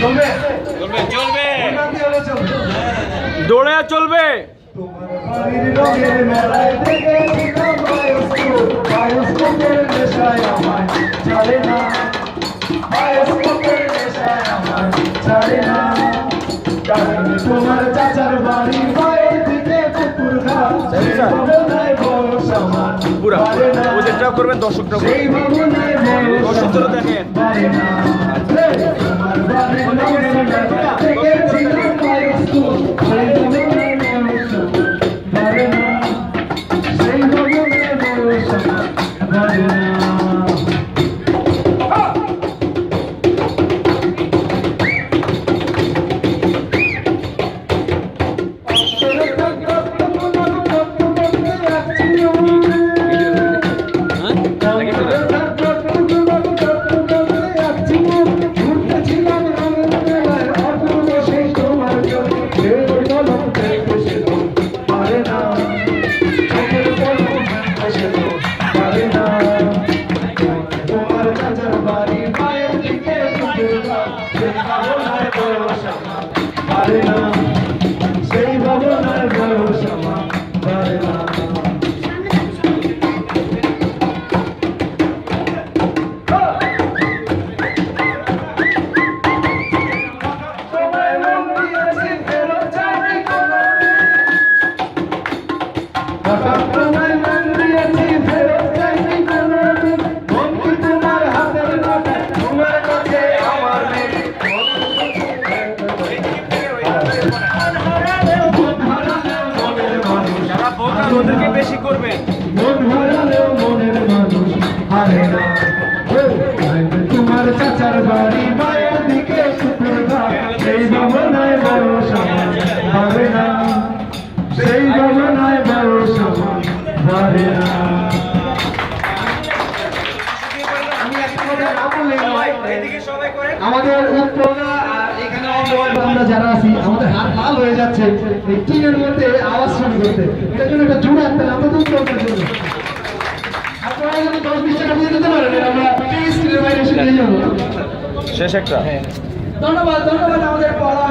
চলবে চলবে চলবে দৌড়ে চলবে। তোমার বাড়ির রঙের মেলায় দেখেছিলাম বায়োস্কোপের নেশায় আমায় ছাড়ে না, বায়োস্কোপের নেশায় আমায় ছাড়ে না। তোমার চাচার বাড়ি বাইরের দিকে পুকুর ঘাট, সেই ভবনায় বয়স আমার পুরা বাড়ে না, ওদেরটাও করবেন, দর্শকটাও সেই ভবনায় বয়স দর্শকদেরও আমার দেখেন। বাড়ে না। তোমার বাড়ির রঙের মেলায় দেখেছিলাম বায়োস্কোপ, সেই ভবনায় বয়স আমার বাড়ে না, সেই ভবনায় বয়স আমার বাড়ে না। সেই ভাবনার বয়স আমার বাড়ে না। যারা ভোটার ওদেরকে বেশি করবেন। মন হারালেও মনের মানুষ হারে না। তোমার চাচার বাড়ি মায়ের দিকে শুক্রবা, সেই ভাবনায় বয়স আমার হারে না, সেই ভাবনায় বয়স আমার হারে না। আমাদের উত্তরা এখানে আমরা যারা আছি আমাদের হাত লাল হয়ে যাচ্ছে এই টিনের মধ্যে আওয়াজ শুরু করতে, এটার জন্য একটা জোরে আসতে আমরা তো উত্তরটার জন্য আপনারা যদি 10-20 টাকা দিয়ে দিতে পারেন আমরা স্ক্রিনের বাইরে এসে নিয়ে যাবো। শেষ একটা ধন্যবাদ ধন্যবাদ আমাদের পড়া